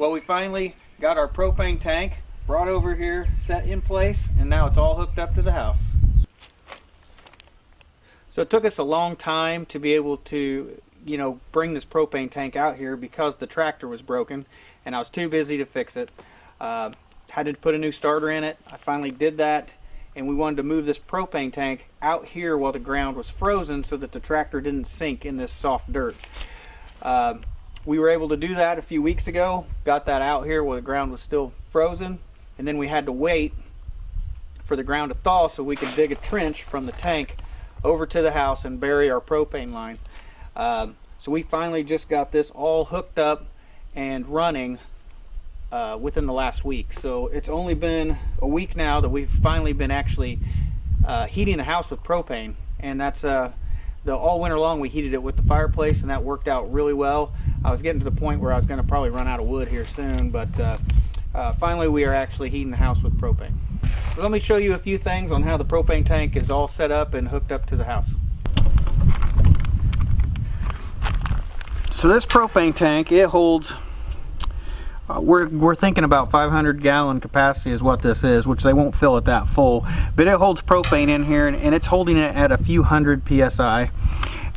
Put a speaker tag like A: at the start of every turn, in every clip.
A: Well, we finally got our propane tank brought over here, set in place, and now it's all hooked up to the house. So it took us a long time to be able to, bring this propane tank out here because the tractor was broken and I was too busy to fix it. Had to put a new starter in it. I finally did that, and we wanted to move this propane tank out here while the ground was frozen so that the tractor didn't sink in this soft dirt. We were able to do that a few weeks ago, got that out here while the ground was still frozen, and then we had to wait for the ground to thaw so we could dig a trench from the tank over to the house and bury our propane line. So we finally just got this all hooked up and running within the last week. So it's only been a week now that we've finally been actually heating the house with propane, and that's all winter long we heated it with the fireplace, and that worked out really well. I was getting to the point where I was going to probably run out of wood here soon, but finally we are actually heating the house with propane. So let me show you a few things on how the propane tank is all set up and hooked up to the house. So this propane tank, it holds, we're thinking about 500-gallon capacity is what this is, which they won't fill it that full, but it holds propane in here, and it's holding it at a few hundred psi.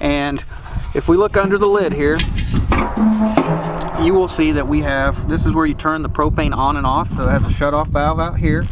A: And if we look under the lid here, you will see that we have, this is where you turn the propane on and off, so it has a shut-off valve out here.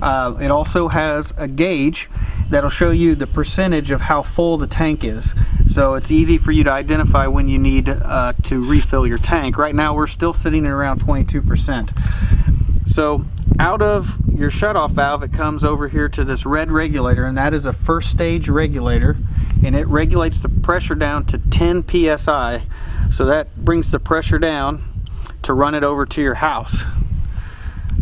A: It also has a gauge that'll show you the percentage of how full the tank is, so it's easy for you to identify when you need to refill your tank. Right now we're still sitting at around 22%. So out of your shutoff valve, it comes over here to this red regulator, and that is a first stage regulator, and it regulates the pressure down to 10 psi. So that brings the pressure down to run it over to your house.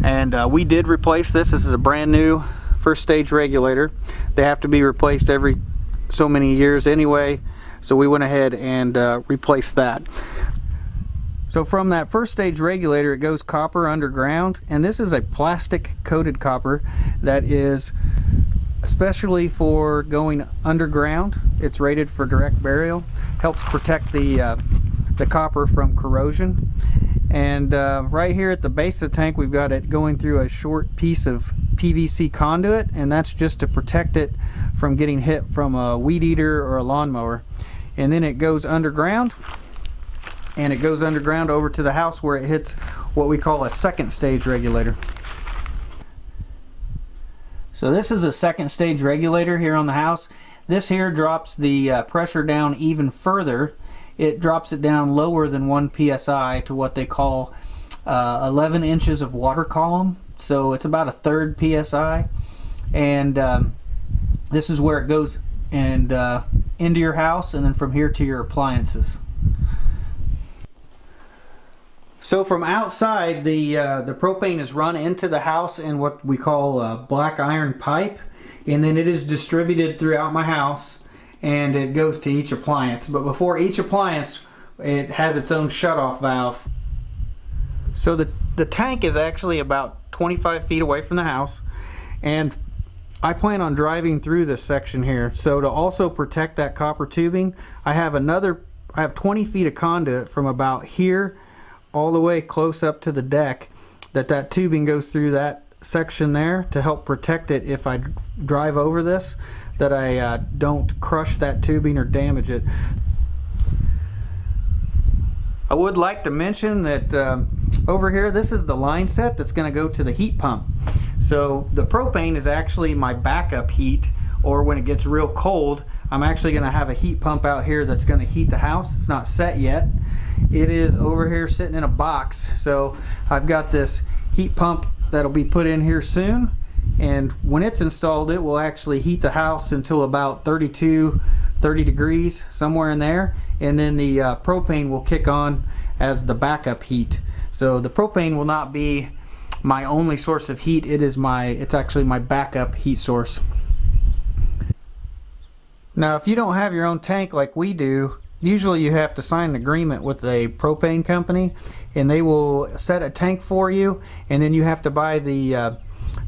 A: And we did replace this. This is a brand new first stage regulator. They have to be replaced every so many years anyway, so we went ahead and replaced that. So from that first stage regulator, it goes copper underground, and this is a plastic coated copper that is especially for going underground. It's rated for direct burial, helps protect the copper from corrosion. And right here at the base of the tank, we've got it going through a short piece of PVC conduit, and that's just to protect it from getting hit from a weed eater or a lawnmower. And then it goes underground, and it goes underground over to the house where it hits what we call a second stage regulator. So this is a second stage regulator here on the house. This here drops the pressure down even further. It drops it down lower than 1 psi to what they call 11 inches of water column. So it's about a third psi, and this is where it goes and into your house, and then from here to your appliances. So from outside, the propane is run into the house in what we call a black iron pipe, and then it is distributed throughout my house, and it goes to each appliance. But before each appliance, it has its own shutoff valve. So the tank is actually about 25 feet away from the house, and I plan on driving through this section here. So to also protect that copper tubing, I have 20 feet of conduit from about here all the way close up to the deck, that tubing goes through that section there to help protect it if I drive over this, that I don't crush that tubing or damage it. I would like to mention that over here, this is the line set that's going to go to the heat pump. So the propane is actually my backup heat, or when it gets real cold, I'm actually going to have a heat pump out here that's going to heat the house. It's not set yet. It is over here sitting in a box. So I've got this heat pump that'll be put in here soon, and when it's installed, it will actually heat the house until about 30 degrees, somewhere in there, and then the propane will kick on as the backup heat. So the propane will not be my only source of heat. It's actually my backup heat source. Now, if you don't have your own tank like we do, usually you have to sign an agreement with a propane company, and they will set a tank for you, and then you have to buy the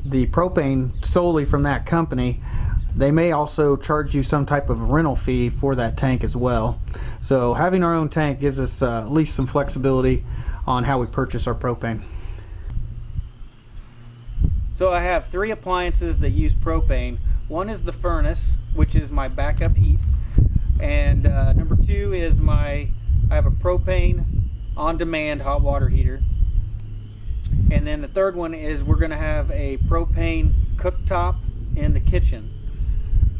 A: propane solely from that company. They may also charge you some type of rental fee for that tank as well. So having our own tank gives us at least some flexibility on how we purchase our propane. So I have 3 appliances that use propane. One is the furnace, which is my backup heat, and number 2 is I have a propane on-demand hot water heater, and then the third one is we're going to have a propane cooktop in the kitchen.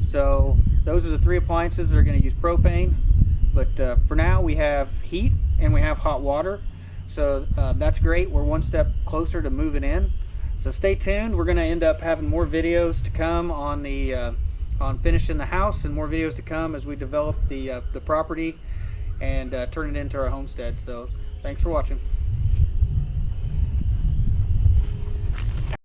A: So those are the 3 appliances that are going to use propane, but for now we have heat and we have hot water, so that's great. We're one step closer to moving in. So stay tuned. We're going to end up having more videos to come on on finishing the house, and more videos to come as we develop the property and turn it into our homestead. So thanks for watching.